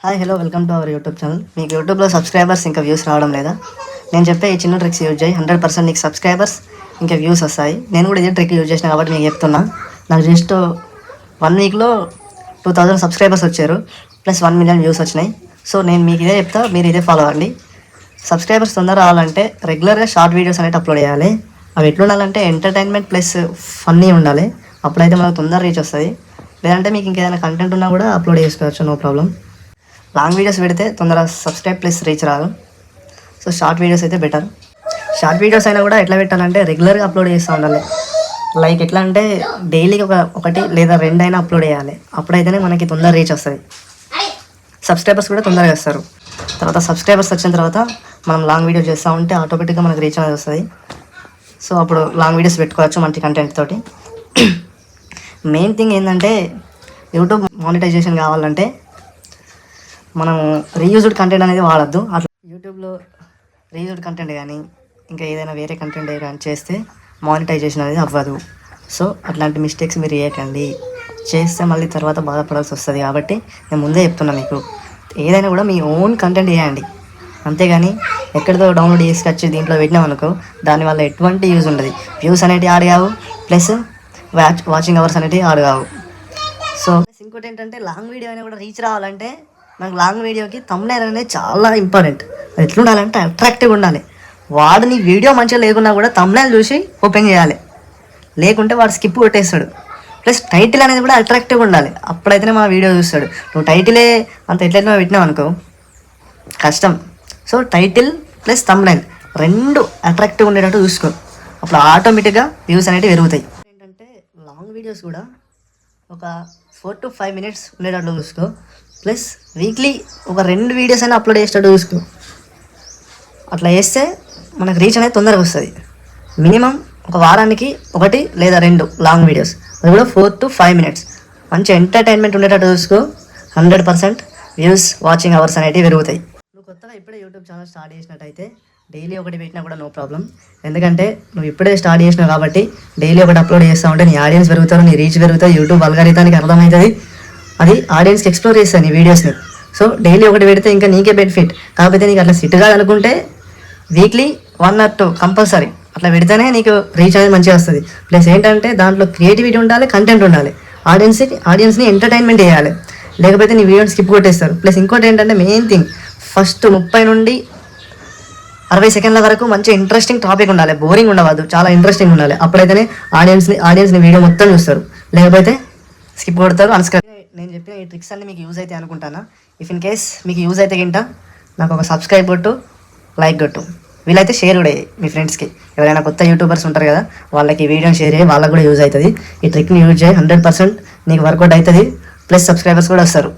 Hi hello welcome to our YouTube channel. మీకు యూట్యూబ్లో subscribers ఇంకా వ్యూస్ రావడం లేదా? నేను చెప్పే ఈ చిన్న ట్రిక్స్ యూజ్ చేయి 100% నీకు సబ్స్క్రైబర్స్ ఇంకా వ్యూస్ వస్తాయి. నేను కూడా ఇదే ట్రిక్ యూజ్ చేసిన కాబట్టి మీకు చెప్తున్నా. నాకు జస్ట్ 1 వీక్లో 2000 సబ్స్క్రైబర్స్ వచ్చారు, ప్లస్ 1 మిలియన్ వ్యూస్ వచ్చినాయి. సో నేను మీకు ఇదే చెప్తా, మీరు ఇదే ఫాలో అవ్వండి. సబ్స్క్రైబర్స్ తొందర రావాలంటే రెగ్యులర్గా షార్ట్ వీడియోస్ అనేవి అప్లోడ్ చేయాలి. అవి ఎట్లుండాలంటే ఎంటర్టైన్మెంట్ ప్లస్ ఫన్నీ ఉండాలి. అప్పుడైతే మనకు తొందర రీచ్ వస్తుంది. లేదంటే మీకు ఇంకేదైనా కంటెంట్ ఉన్నా కూడా అప్లోడ్ చేసుకోవచ్చు, నో ప్రాబ్లం. లాంగ్ వీడియోస్ పెడితే తొందర సబ్స్క్రైబ్ ప్లస్ రీచ్ రాదు. సో షార్ట్ వీడియోస్ అయితే బెటర్. షార్ట్ వీడియోస్ అయినా కూడా ఎట్లా పెట్టాలంటే రెగ్యులర్గా అప్లోడ్ చేస్తూ ఉండాలి. లైక్ ఎట్లా అంటే డైలీకి ఒకటి లేదా 2 అయినా అప్లోడ్ చేయాలి. అప్పుడైతేనే మనకి తొందర రీచ్ వస్తుంది, సబ్స్క్రైబర్స్ కూడా తొందరగా వస్తారు. తర్వాత సబ్స్క్రైబర్స్ వచ్చిన తర్వాత మనం లాంగ్ వీడియో చేస్తూ ఉంటే ఆటోమేటిక్గా మనకి రీచ్ అనేది వస్తుంది. సో అప్పుడు లాంగ్ వీడియోస్ పెట్టుకోవచ్చు మంచి కంటెంట్ తోటి. మెయిన్ థింగ్ ఏంటంటే యూట్యూబ్ మానిటైజేషన్ కావాలంటే మనం రీయూజ్డ్ కంటెంట్ అనేది వాడద్దు. అట్లా యూట్యూబ్లో రీయూజ్డ్ కంటెంట్ కానీ ఇంకా ఏదైనా వేరే కంటెంట్ కానీ చేస్తే మానిటైజేషన్ అనేది అవ్వదు. సో అట్లాంటి మిస్టేక్స్ మీరు చేయకండి. చేస్తే మళ్ళీ తర్వాత బాధపడాల్సి వస్తుంది. కాబట్టి నేను ముందే చెప్తున్నా, మీకు ఏదైనా కూడా మీ ఓన్ కంటెంట్ చేయండి. అంతేగాని ఎక్కడితో డౌన్లోడ్ చేసుకొచ్చి దీంట్లో పెట్టినామనుకో దానివల్ల ఎటువంటి యూజ్ ఉండదు. వ్యూస్ అనేవి యాడ్ కావు, ప్లస్ వాచింగ్ అవర్స్ అనేవి యాడ్ కావు. సో ఇంకోటి ఏంటంటే లాంగ్ వీడియో అయినా కూడా రీచ్ రావాలంటే నాకు లాంగ్ వీడియోకి థంబ్నెయిల్ అనేది చాలా ఇంపార్టెంట్. అది ఎట్లుండాలంటే అట్రాక్టివ్గా ఉండాలి. వాడు నీ వీడియో మంచిగా లేకున్నా కూడా థంబ్నెయిల్ చూసి ఓపెన్ చేయాలి, లేకుంటే వాడు స్కిప్ కొట్టేస్తాడు. ప్లస్ టైటిల్ అనేది కూడా అట్రాక్టివ్గా ఉండాలి. అప్పుడైతేనే మా వీడియో చూస్తాడు. నువ్వు టైటిలే అంత ఎట్లయితే పెట్టినావు అనుకో కష్టం. సో టైటిల్ ప్లస్ థంబ్నెయిల్ 2 అట్రాక్టివ్గా ఉండేటట్టు చూసుకో. అప్పుడు ఆటోమేటిక్గా వ్యూస్ అనేవి పెరుగుతాయి. ఏంటంటే లాంగ్ వీడియోస్ కూడా ఒక 4 to 5 minutes ఉండేటట్లు చూసుకో. ప్లస్ వీక్లీ ఒక 2 వీడియోస్ అయినా అప్లోడ్ చేసేటట్టు చూసుకో. అట్లా చేస్తే మనకు రీచ్ అనేది తొందరగా వస్తుంది. మినిమం ఒక వారానికి 1 లేదా 2 లాంగ్ వీడియోస్, అది కూడా 4 to 5 minutes. మంచి ఎంటర్టైన్మెంట్ ఉండేటట్టు చూసుకో. 100% వ్యూస్ వాచింగ్ అవర్స్ అనేవి పెరుగుతాయి. నువ్వు కొత్తగా ఇప్పుడే యూట్యూబ్ ఛానల్ స్టార్ట్ చేసినట్టయితే డైలీ ఒకటి పెట్టినా కూడా నో ప్రాబ్లం. ఎందుకంటే నువ్వు ఇప్పుడే స్టార్ట్ చేసినావు కాబట్టి డైలీ ఒకటి అప్లోడ్ చేస్తూ ఉంటే నీ ఆడియన్స్ పెరుగుతారు, నీ రీచ్ పెరుగుతుంది. యూట్యూబ్ అల్గారిథానికి అర్థమవుతుంది, అది ఆడియన్స్కి ఎక్స్ప్లోర్ చేస్తాను నీ వీడియోస్ని. సో డైలీ ఒకటి పెడితే ఇంకా నీకే బెనిఫిట్. కాకపోతే నీకు అట్లా సిట్ కాదనుకుంటే వీక్లీ 1 or 2 కంపల్సరీ అట్లా పెడితేనే నీకు రీచ్ అనేది మంచిగా వస్తుంది. ప్లస్ ఏంటంటే దాంట్లో క్రియేటివిటీ ఉండాలి, కంటెంట్ ఉండాలి. ఆడియన్స్ని ఎంటర్టైన్మెంట్ చేయాలి, లేకపోతే నీ వీడియోని స్కిప్ కొట్టేస్తారు. ప్లస్ ఇంకోటి ఏంటంటే మెయిన్ థింగ్, ఫస్ట్ 30 నుండి 60 సెకండ్ల వరకు మంచి ఇంట్రెస్టింగ్ టాపిక్ ఉండాలి, బోరింగ్ ఉండవద్దు, చాలా ఇంట్రెస్టింగ్ ఉండాలి. అప్పుడైతేనే ఆడియన్స్ని వీడియో మొత్తం చూస్తారు, లేకపోతే స్కిప్ కొడతారు, అన్స్క్రైబ్. నేను చెప్పిన ఈ ట్రిక్స్ అన్ని మీకు యూజ్ అయితే అనుకుంటాను. ఇఫ్ ఇన్ కేస్ మీకు యూజ్ అయితే గింట నాకు ఒక సబ్స్క్రైబ్ కొట్టు, లైక్ కొట్టు, వీళ్ళైతే షేర్ కూడా మీ ఫ్రెండ్స్కి. ఎవరైనా కొత్త యూట్యూబర్స్ ఉంటారు కదా, వాళ్ళకి ఈ వీడియోని షేర్ చేయి, వాళ్ళకి కూడా యూజ్ అవుతుంది. ఈ ట్రిక్ని యూజ్ చేయి, 100% నీకు వర్కౌట్ అవుతుంది. ప్లస్ సబ్స్క్రైబర్స్ కూడా వస్తారు.